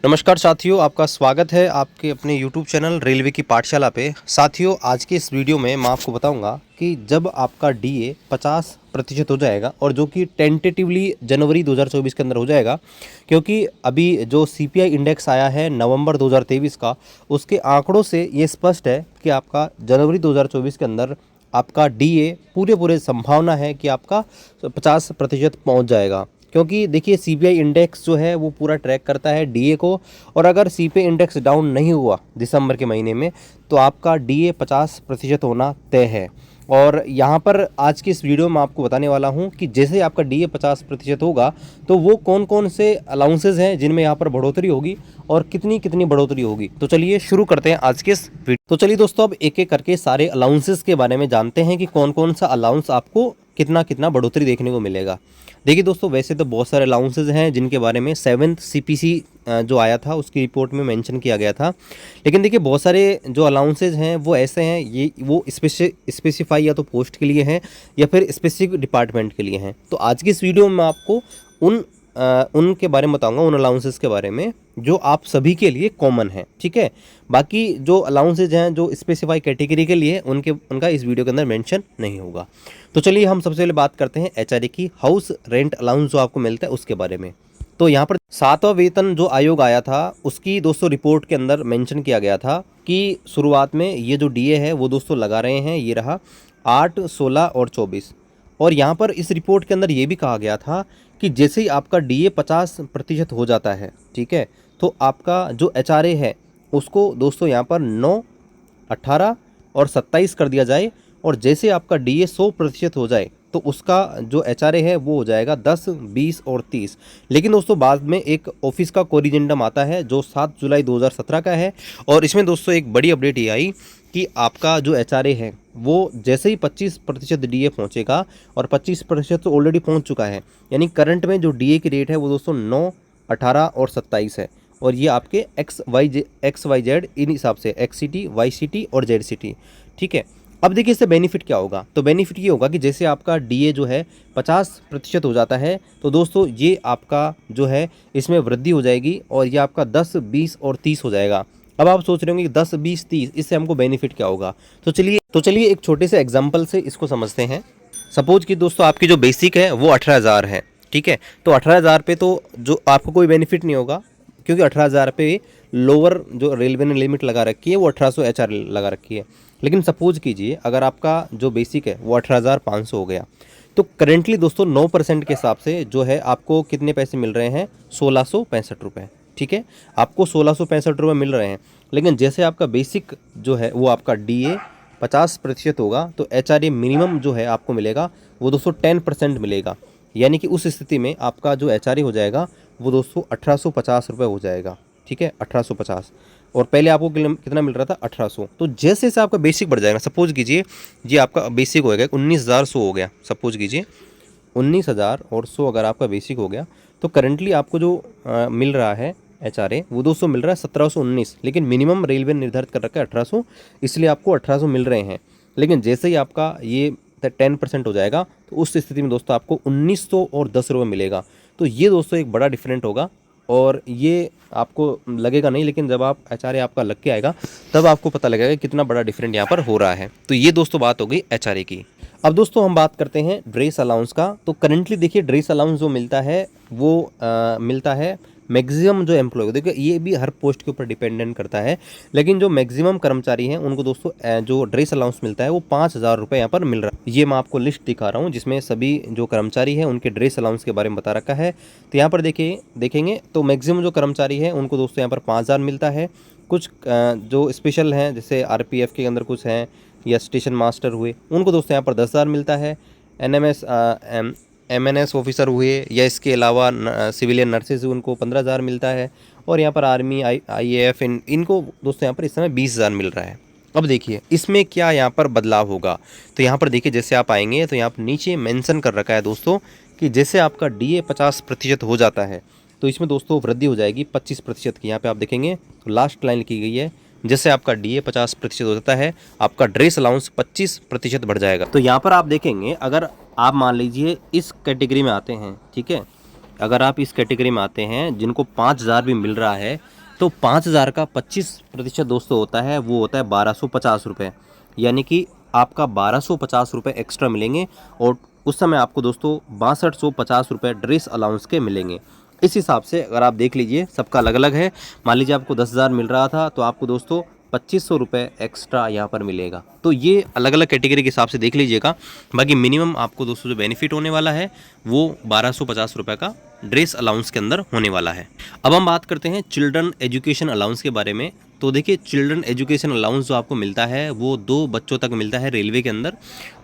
नमस्कार साथियों, आपका स्वागत है आपके अपने YouTube चैनल रेलवे की पाठशाला पे। साथियों, आज के इस वीडियो में मैं आपको बताऊंगा कि जब आपका डीए 50% हो जाएगा और जो कि टेंटेटिवली जनवरी 2024 के अंदर हो जाएगा, क्योंकि अभी जो सीपीआई इंडेक्स आया है नवंबर 2023 का, उसके आंकड़ों से ये स्पष्ट है कि आपका जनवरी 2024 के अंदर आपका डीए पूरे संभावना है कि आपका 50% पहुँच जाएगा। क्योंकि देखिए सीपीआई इंडेक्स जो है वो पूरा ट्रैक करता है डीए को, और अगर सीपीआई इंडेक्स डाउन नहीं हुआ दिसंबर के महीने में तो आपका डीए 50% होना तय है। और यहाँ पर आज की इस वीडियो में आपको बताने वाला हूँ कि जैसे आपका डीए 50% होगा तो वो कौन कौन से अलाउंसेज हैं जिनमें यहाँ पर बढ़ोतरी होगी और कितनी कितनी बढ़ोतरी होगी। तो चलिए शुरू करते हैं आज के इस वीडियो। तो चलिए दोस्तों, अब एक एक करके सारे अलाउंसेस के बारे में जानते हैं कि कौन कौन सा अलाउंस आपको कितना कितना बढ़ोतरी देखने को मिलेगा। देखिए दोस्तों, वैसे तो बहुत सारे अलाउंसेज हैं जिनके बारे में 7th सीपीसी जो आया था उसकी रिपोर्ट में मेंशन किया गया था, लेकिन देखिए बहुत सारे जो अलाउंसेज हैं वो ऐसे हैं, ये वो स्पेसिफाई या तो पोस्ट के लिए हैं या फिर स्पेसिफिक डिपार्टमेंट के लिए हैं। तो आज की इस वीडियो में मैं आपको उनके बारे में बताऊंगा, उन अलाउंसेस के बारे में जो आप सभी के लिए कॉमन है। ठीक है, बाकी जो अलाउंसेज हैं जो स्पेसिफाई कैटेगरी के लिए उनका इस वीडियो के अंदर मेंशन नहीं होगा। तो चलिए हम सबसे पहले बात करते हैं एचआरए की, हाउस रेंट अलाउंस जो आपको मिलता है उसके बारे में। तो यहाँ पर 7वां वेतन जो आयोग आया था उसकी दोस्तों रिपोर्ट के अंदर मेंशन किया गया था कि शुरुआत में ये जो डीए है वो दोस्तों लगा रहे हैं, ये रहा 8, 16 और 24। और यहाँ पर इस रिपोर्ट के अंदर ये भी कहा गया था कि जैसे ही आपका डीए 50% हो जाता है, ठीक है, तो आपका जो एचआरए है उसको दोस्तों यहाँ पर 9, 18 और 27 कर दिया जाए। और जैसे आपका डीए 100% हो जाए तो उसका जो एचआरए है वो हो जाएगा 10, 20 और 30। लेकिन दोस्तों बाद में एक ऑफिस का कोरिजेंडम आता है जो 7 जुलाई 2017 का है, और इसमें दोस्तों एक बड़ी अपडेट ये आई कि आपका जो एचआरए है वो जैसे ही 25% डीए पहुंचेगा, और 25% तो ऑलरेडी पहुंच चुका है, यानी करंट में जो डीए की रेट है वो दोस्तों 9, 18 और 27 है। और ये आपके एक्स वाई जेड इन हिसाब से एक्स सिटी, वाई सिटी और जेड सिटी। ठीक है, अब देखिए इससे बेनिफिट क्या होगा। तो बेनिफिट ये होगा कि जैसे आपका डीए जो है 50% हो जाता है तो दोस्तों ये आपका जो है इसमें वृद्धि हो जाएगी, और ये आपका 10, 20 और 30 हो जाएगा। अब आप सोच रहे होंगे कि 10, 20, 30 इससे हमको बेनिफिट क्या होगा। तो चलिए एक छोटे से एग्जाम्पल से इसको समझते हैं। सपोज कि दोस्तों आपकी जो बेसिक है वो 18,000 है। ठीक है, तो 18,000 पे तो जो आपको कोई बेनिफिट नहीं होगा, क्योंकि 18,000 पे लोअर जो रेलवे ने लिमिट लगा रखी है वो 1800 एचआर लगा रखी है। लेकिन सपोज कीजिए अगर आपका जो बेसिक है वो 18,500 हो गया, तो करेंटली दोस्तों 9% के हिसाब से जो है आपको कितने पैसे मिल रहे हैं, 1665 रुपये। ठीक है, आपको 1665 रुपये मिल रहे हैं। लेकिन जैसे आपका बेसिक जो है वो आपका डीए 50% होगा तो एचआरए मिनिमम जो है आपको मिलेगा वो दोस्तों 10% मिलेगा। यानी कि उस स्थिति में आपका जो एचआरए हो जाएगा वो दोस्तों 1850 रुपये हो जाएगा। ठीक है, 1850, और पहले आपको कितना मिल रहा था, 1800। तो जैसे जैसे आपका बेसिक बढ़ जाएगा, सपोज कीजिए ये आपका बेसिक हो गया 19,100 हो गया, सपोज कीजिए 19,100 अगर आपका बेसिक हो गया, तो करंटली आपको जो मिल रहा है एचआरए वो दोस्तों मिल रहा है 1719। लेकिन मिनिमम रेलवे निर्धारित कर रखा है 1800, इसलिए आपको 1800 मिल रहे हैं। लेकिन जैसे ही आपका ये 10% हो जाएगा तो उस स्थिति में दोस्तों आपको 1900 और 10 रुपये मिलेगा। तो ये दोस्तों एक बड़ा डिफरेंट होगा, और ये आपको लगेगा नहीं, लेकिन जब आप एचआरए आपका लग के आएगा तब आपको पता लगेगा कि कितना बड़ा डिफरेंट यहाँ पर हो रहा है। तो ये दोस्तों बात हो गई एचआरए की। अब दोस्तों हम बात करते हैं ड्रेस अलाउंस का। तो करंटली देखिए ड्रेस अलाउंस जो मिलता है वो मिलता है मैक्सिमम जो एम्प्लॉय को। देखिए ये भी हर पोस्ट के ऊपर डिपेंडेंट करता है, लेकिन जो मैक्सिमम कर्मचारी हैं उनको दोस्तों जो ड्रेस अलाउंस मिलता है वो 5,000 रुपये यहाँ पर मिल रहा है। ये मैं आपको लिस्ट दिखा रहा हूँ जिसमें सभी जो कर्मचारी हैं उनके ड्रेस अलाउंस के बारे में बता रखा है। तो यहाँ पर देखेंगे तो मैक्सिमम जो कर्मचारी हैं उनको दोस्तों यहाँ पर 5,000 मिलता है। कुछ जो स्पेशल हैं जैसे आरपीएफ के अंदर कुछ हैं या स्टेशन मास्टर हुए उनको दोस्तों यहाँ पर 10,000 मिलता है। एनएमएस एमएनएस ऑफिसर हुए या इसके अलावा सिविलियन नर्सेज उनको 15,000 मिलता है। और यहाँ पर आर्मी आईएएफ इनको दोस्तों यहाँ पर इस समय 20,000 मिल रहा है। अब देखिए इसमें क्या यहाँ पर बदलाव होगा। तो यहाँ पर देखिए जैसे आप आएंगे तो यहाँ पर नीचे मेंशन कर रखा है दोस्तों कि जैसे आपका डीए 50% हो जाता है तो इसमें दोस्तों वृद्धि हो जाएगी 25% की। यहाँ पे आप देखेंगे तो लास्ट लाइन लिखी गई है, जैसे आपका डीए 50% हो जाता है आपका ड्रेस अलाउंस 25% बढ़ जाएगा। तो यहाँ पर आप देखेंगे अगर आप मान लीजिए इस कैटेगरी में आते हैं, ठीक है, अगर आप इस कैटेगरी में आते हैं जिनको 5,000 भी मिल रहा है, तो 5,000 का 25% दोस्तों होता है, वो होता है 1,250 रुपये। यानी कि आपका 1,250 रुपये एक्स्ट्रा मिलेंगे और उस समय आपको दोस्तों 6250 रुपये ड्रेस अलाउंस के मिलेंगे। इस हिसाब से अगर आप देख लीजिए, सबका अलग अलग है। मान लीजिए आपको 10,000 मिल रहा था, तो आपको दोस्तों 2,500 रुपये एक्स्ट्रा यहाँ पर मिलेगा। तो ये अलग अलग कैटेगरी के हिसाब से देख लीजिएगा। बाकी मिनिमम आपको दोस्तों जो बेनिफिट होने वाला है वो 1,250 रुपये का ड्रेस अलाउंस के अंदर होने वाला है। अब हम बात करते हैं चिल्ड्रन एजुकेशन अलाउंस के बारे में। तो देखिए, चिल्ड्रन एजुकेशन अलाउंस जो आपको मिलता है वो 2 बच्चों तक मिलता है रेलवे के अंदर,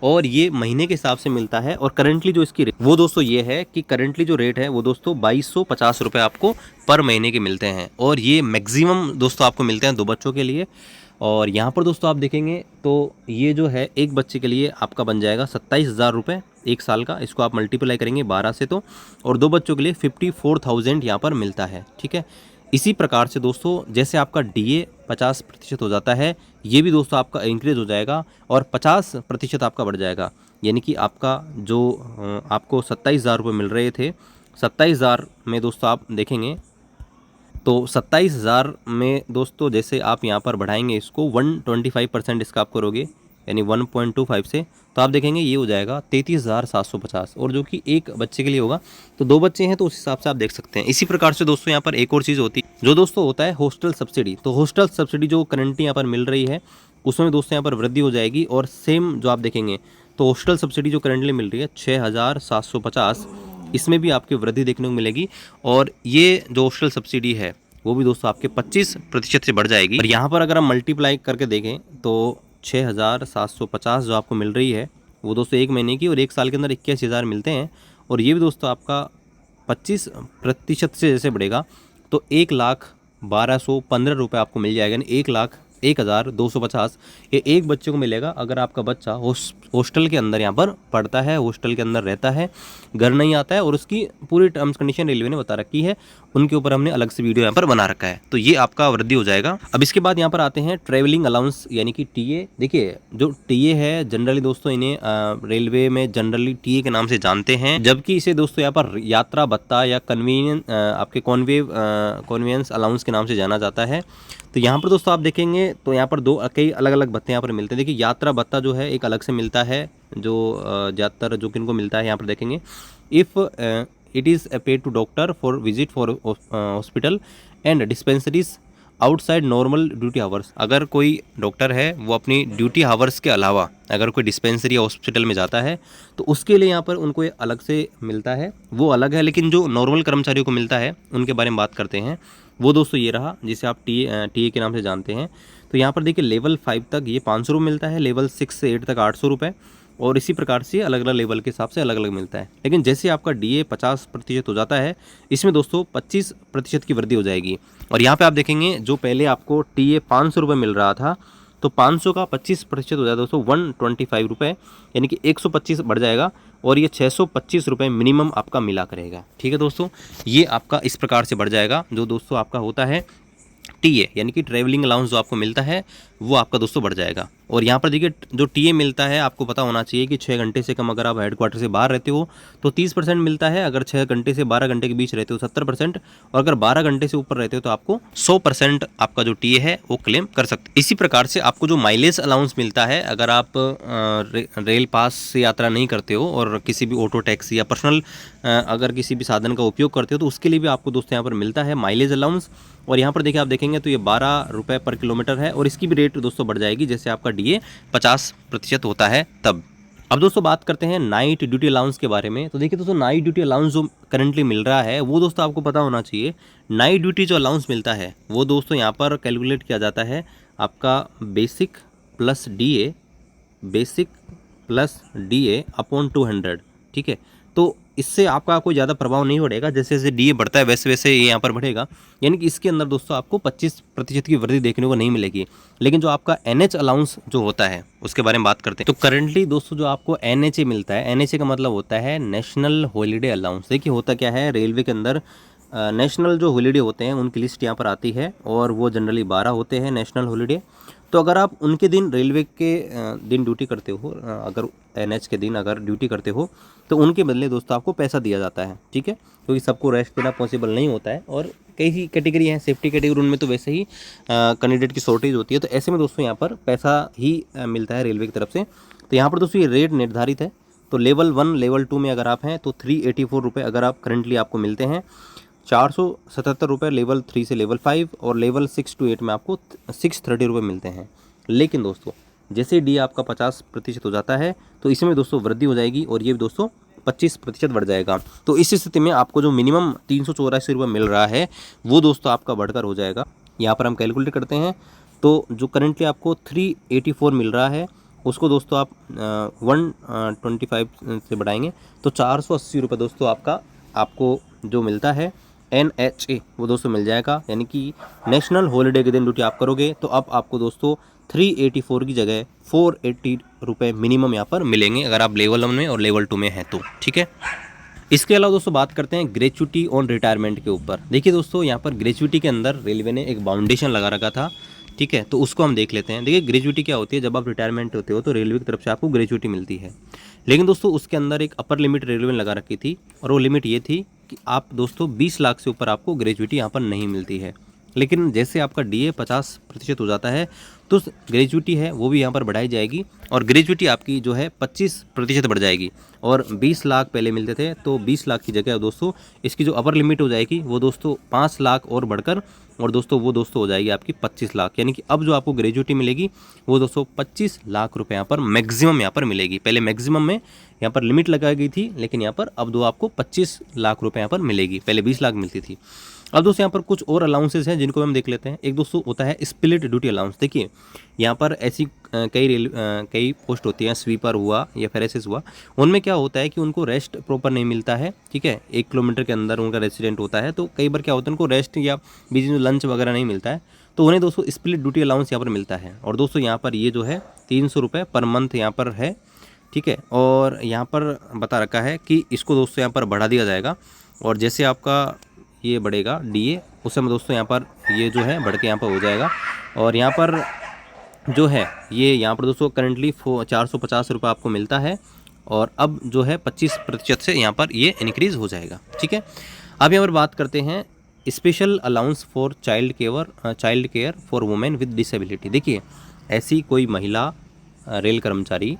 और ये महीने के हिसाब से मिलता है। और करंटली जो इसकी वो दोस्तों ये है कि करंटली जो रेट है वो दोस्तों 2,250 रुपये आपको पर महीने के मिलते हैं, और ये मैक्सिमम दोस्तों आपको मिलते हैं 2 बच्चों के लिए। और यहाँ पर दोस्तों आप देखेंगे तो ये जो है एक बच्चे के लिए आपका बन जाएगा 27,000 रुपये 1 साल का। इसको आप मल्टीप्लाई करेंगे 12 से, तो और 2 बच्चों के लिए 54,000 यहाँ पर मिलता है। ठीक है, इसी प्रकार से दोस्तों जैसे आपका DA 50% हो जाता है, ये भी दोस्तों आपका इंक्रीज हो जाएगा और 50% आपका बढ़ जाएगा। यानी कि आपका जो आपको 27,000 रुपये मिल रहे थे, 27,000 में दोस्तों आप देखेंगे तो 27,000 में दोस्तों जैसे आप यहाँ पर बढ़ाएंगे इसको 125% इसका आप करोगे, यानी 1.25 से, तो आप देखेंगे ये हो जाएगा 33,750, और जो कि एक बच्चे के लिए होगा। तो 2 बच्चे हैं तो उस हिसाब से आप देख सकते हैं। इसी प्रकार से दोस्तों यहाँ पर एक और चीज़ होती है जो दोस्तों होता है हॉस्टल सब्सिडी। तो हॉस्टल सब्सिडी जो करंटली यहाँ पर मिल रही है उसमें दोस्तों यहाँ पर वृद्धि हो जाएगी, और सेम जो आप देखेंगे तो हॉस्टल सब्सिडी जो करंटली मिल रही है 6,750, इसमें भी आपकी वृद्धि देखने को मिलेगी। और ये जो हॉस्टल सब्सिडी है वो भी दोस्तों आपके 25% से बढ़ जाएगी। और यहाँ पर अगर हम मल्टीप्लाई करके देखें तो 6,750 जो आपको मिल रही है वो दोस्तों 1 महीने की, और 1 साल के अंदर 81,000 मिलते हैं। और ये भी दोस्तों आपका 25% से जैसे बढ़ेगा तो 1,12,15 रुपये आपको मिल जाएगा, यानी 1,01,250 ये एक बच्चे को मिलेगा अगर आपका बच्चा हॉस्टल के अंदर यहाँ पर पढ़ता है, हॉस्टल के अंदर रहता है, घर नहीं आता है। और उसकी पूरी टर्म्स कंडीशन रेलवे ने बता रखी है, उनके ऊपर हमने अलग से वीडियो यहाँ पर बना रखा है, तो ये आपका वृद्धि हो जाएगा। अब इसके बाद यहाँ पर आते हैं ट्रैवलिंग अलाउंस यानी कि TA। देखिए, जो TA है जनरली दोस्तों इन्हें रेलवे में जनरली TA के नाम से जानते हैं, जबकि इसे दोस्तों यहाँ पर यात्रा भत्ता या आपके कॉन्वेंस अलाउंस के नाम से जाना जाता है। तो यहाँ पर दोस्तों आप देखेंगे तो यहाँ पर कई अलग अलग भत्ते यहाँ पर मिलते हैं। देखिए, यात्रा भत्ता जो है एक अलग से मिलता है, जो ज़्यादातर जो किनको मिलता है यहाँ पर देखेंगे, if it is paid to doctor for visit for hospital and dispensaries outside normal duty hours. अगर कोई डॉक्टर है वो अपनी ड्यूटी आवर्स के अलावा अगर कोई डिस्पेंसरी या हॉस्पिटल में जाता है तो उसके लिए यहाँ पर उनको ये अलग से मिलता है, वो अलग है। लेकिन जो नॉर्मल कर्मचारियों को मिलता है उनके बारे में बात करते हैं, वो दोस्तों ये रहा जिसे आप TA के नाम से जानते हैं। तो यहाँ पर देखिए लेवल 5 तक ये 500 रुपये मिलता है, लेवल 6 से 8 तक 800 रुपये, और इसी प्रकार से अलग अलग लेवल के हिसाब से अलग अलग मिलता है। लेकिन जैसे आपका DA 50% हो जाता है, इसमें दोस्तों 25% की वृद्धि हो जाएगी। और यहाँ पे आप देखेंगे जो पहले आपको TA 500 रुपये मिल रहा था, तो 500 का 25% हो जाएगा दोस्तों 125 रुपये, यानी कि 125 बढ़ जाएगा, और ये 625 रुपये मिनिमम आपका मिला करेगा। ठीक है दोस्तों, ये आपका इस प्रकार से बढ़ जाएगा। जो दोस्तों आपका होता है TA यानी कि ट्रैवलिंग अलाउंस जो आपको मिलता है वो आपका दोस्तों बढ़ जाएगा। और यहाँ पर देखिए जो TA मिलता है आपको पता होना चाहिए कि 6 घंटे से कम अगर आप हेडक्वार्टर से बाहर रहते हो तो 30% मिलता है, अगर 6 घंटे से 12 घंटे के बीच रहते हो 70%, और अगर 12 घंटे से ऊपर रहते हो तो आपको 100% आपका जो TA है वो क्लेम कर सकते। इसी प्रकार से आपको जो माइलेज अलाउंस मिलता है, अगर आप रेल पास से यात्रा नहीं करते हो और किसी भी ऑटो टैक्सी या पर्सनल अगर किसी भी साधन का उपयोग करते हो तो उसके लिए भी आपको दोस्तों यहाँ पर मिलता है माइलेज अलाउंस। और यहाँ पर देखिए आप देखेंगे तो ये 12 रुपये पर किलोमीटर है, और इसकी भी रेट दोस्तों बढ़ जाएगी जैसे आपका DA 50% होता है तब। अब दोस्तों बात करते हैं नाइट ड्यूटी अलाउंस के बारे में। तो देखिए दोस्तों, नाइट ड्यूटी अलाउंस जो करंटली मिल रहा है वो दोस्तों आपको पता होना चाहिए। नाइट ड्यूटी जो अलाउंस मिलता है वो दोस्तों यहाँ पर कैलकुलेट किया जाता है आपका बेसिक प्लस DA अपॉन 200। ठीक है, तो इससे आपका कोई ज़्यादा प्रभाव नहीं पड़ेगा, जैसे जैसे DA बढ़ता है वैसे वैसे ये यहाँ पर बढ़ेगा। यानी कि इसके अंदर दोस्तों आपको 25% की वृद्धि देखने को नहीं मिलेगी। लेकिन जो आपका NH अलाउंस जो होता है उसके बारे में बात करते हैं। तो करंटली दोस्तों जो आपको NHA मिलता है, NHA का मतलब होता है नेशनल हॉलीडे अलाउंस। देखिए होता क्या है, रेलवे के अंदर नेशनल जो हॉलीडे होते हैं उनकी लिस्ट यहाँ पर आती है, और वो जनरली 12 होते हैं नेशनल हॉलीडे। तो अगर आप उनके दिन रेलवे के दिन ड्यूटी करते हो, अगर एनएच के दिन अगर ड्यूटी करते हो तो उनके बदले दोस्तों आपको पैसा दिया जाता है, ठीक है, क्योंकि सबको रेस्ट देना पॉसिबल नहीं होता है और कई ही कैटेगरी हैं, सेफ्टी कैटेगरी उनमें तो वैसे ही कैंडिडेट की शॉर्टेज होती है, तो ऐसे में दोस्तों यहाँ पर पैसा ही मिलता है रेलवे की तरफ से। तो यहाँ पर दोस्तों ये रेट निर्धारित है। तो लेवल 1 लेवल 2 में अगर आप हैं तो 384 रुपये अगर आप करंटली आपको मिलते हैं, 477 रुपये लेवल 3 से लेवल 5 और लेवल 6 to 8 में आपको 630 रुपये मिलते हैं। लेकिन दोस्तों जैसे डी आपका 50% हो जाता है तो इसमें दोस्तों वृद्धि हो जाएगी और ये दोस्तों 25% बढ़ जाएगा। तो इस स्थिति में आपको जो मिनिमम 384 रुपये मिल रहा है वो दोस्तों आपका बढ़कर हो जाएगा। यहाँ पर हम कैलकुलेट करते हैं तो जो करंटली आपको 384 मिल रहा है उसको दोस्तों आप 125 से बढ़ाएंगे तो 480 रुपये दोस्तों आपको जो मिलता है NHA वो दोस्तों मिल जाएगा। यानी कि नेशनल हॉलीडे के दिन ड्यूटी आप करोगे तो अब आपको दोस्तों 384 की जगह 480 रुपये मिनिमम यहाँ पर मिलेंगे अगर आप लेवल 1 में और लेवल 2 में हैं तो, ठीक है। इसके अलावा दोस्तों बात करते हैं ग्रेच्युटी ऑन रिटायरमेंट के ऊपर। देखिए दोस्तों यहाँ पर ग्रेच्युटी के अंदर रेलवे ने एक बाउंडेशन लगा रखा था, ठीक है, तो उसको हम देख लेते हैं। देखिए ग्रेच्युटी क्या होती है, जब आप रिटायरमेंट होते हो तो रेलवे की तरफ से आपको ग्रेच्युटी मिलती है, लेकिन दोस्तों उसके अंदर एक अपर लिमिट रेलवे ने लगा रखी थी और वो लिमिट ये थी कि आप दोस्तों 20 लाख से ऊपर आपको ग्रेच्युटी यहाँ पर नहीं मिलती है। लेकिन जैसे आपका DA 50% हो जाता है तो ग्रेच्युटी है वो भी यहाँ पर बढ़ाई जाएगी और ग्रेच्युटी आपकी जो है 25% बढ़ जाएगी। और 20 लाख पहले मिलते थे तो 20 लाख की जगह दोस्तों इसकी जो अपर लिमिट हो जाएगी वो दोस्तों 5 लाख और बढ़कर और दोस्तों वो दोस्तों हो जाएगी आपकी 25 लाख। यानी कि अब जो आपको ग्रेच्युटी मिलेगी वो दोस्तों 25 लाख रुपए यहाँ पर मैक्सिमम यहाँ पर मिलेगी। पहले मैक्सिमम में यहाँ पर लिमिट लगाई गई थी लेकिन यहाँ पर अब दो आपको 25 लाख रुपए यहाँ पर मिलेगी, पहले 20 लाख मिलती थी। अब दोस्तों यहाँ पर कुछ और अलाउंसेस हैं जिनको हम देख लेते हैं। एक दोस्तों होता है स्प्लिट ड्यूटी अलाउंस। देखिए यहाँ पर ऐसी कई पोस्ट होती हैं, स्वीपर हुआ या फिर एसएस हुआ, उनमें क्या होता है कि उनको रेस्ट प्रॉपर नहीं मिलता है, ठीक है, 1 किलोमीटर के अंदर उनका रेसिडेंट होता है तो कई बार क्या होता है उनको रेस्ट या बीच में लंच वगैरह नहीं मिलता है, तो उन्हें दोस्तों स्प्लिट ड्यूटी अलाउंस यहाँ पर मिलता है। और दोस्तों यहाँ पर ये जो है 300 रुपये पर मंथ यहाँ पर है, ठीक है, और यहाँ पर बता रखा है कि इसको दोस्तों यहाँ पर बढ़ा दिया जाएगा और जैसे आपका ये बढ़ेगा DA उस समय दोस्तों यहाँ पर ये जो है बढ़ के यहाँ पर हो जाएगा। और यहाँ पर जो है ये यहाँ पर दोस्तों करंटली 450 रुपये आपको मिलता है और अब जो है 25% से यहाँ पर ये इंक्रीज़ हो जाएगा, ठीक है। अब यहाँ पर बात करते हैं special allowance for child care for women with disability. देखिए ऐसी कोई महिला रेल कर्मचारी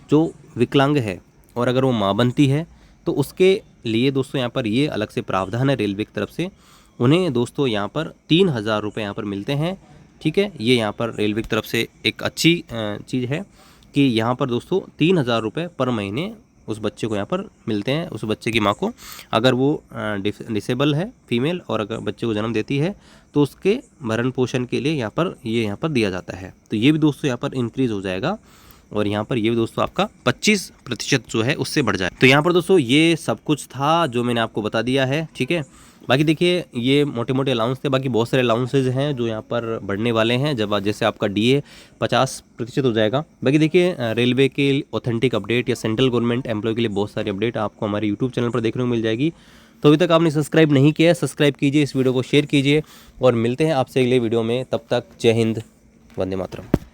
जो विकलांग है और अगर वो माँ बनती है तो उसके लिए दोस्तों यहाँ पर ये अलग से प्रावधान है रेलवे की तरफ से। उन्हें दोस्तों यहाँ पर 3000 रुपये यहाँ पर मिलते हैं, ठीक है। ये यहाँ पर रेलवे की तरफ से एक अच्छी चीज़ है कि यहाँ पर दोस्तों 3000 रुपये पर महीने उस बच्चे को यहाँ पर मिलते हैं, उस बच्चे की माँ को, अगर वो डिसेबल है फीमेल और अगर बच्चे को जन्म देती है तो उसके भरण पोषण के लिए यहाँ पर दिया जाता है। तो ये भी दोस्तों यहाँ पर इंक्रीज़ हो जाएगा और यहाँ पर ये भी दोस्तों आपका 25% जो है उससे बढ़ जाए। तो यहाँ पर दोस्तों ये सब कुछ था जो मैंने आपको बता दिया है, ठीक है। बाकी देखिए ये मोटे मोटे अलाउंस थे, बाकी बहुत सारे अलाउंसेज हैं जो यहाँ पर बढ़ने वाले हैं जब जैसे आपका DA 50% हो जाएगा। बाकी देखिए रेलवे के ऑथेंटिक अपडेट या सेंट्रल गवर्नमेंट एम्प्लॉय के लिए बहुत सारी अपडेट आपको हमारे यूट्यूब चैनल पर देखने को मिल जाएगी। तो अभी तक आपने सब्सक्राइब नहीं किया है, सब्सक्राइब कीजिए, इस वीडियो को शेयर कीजिए और मिलते हैं आपसे अगले वीडियो में। तब तक जय हिंद, वंदे मातरम।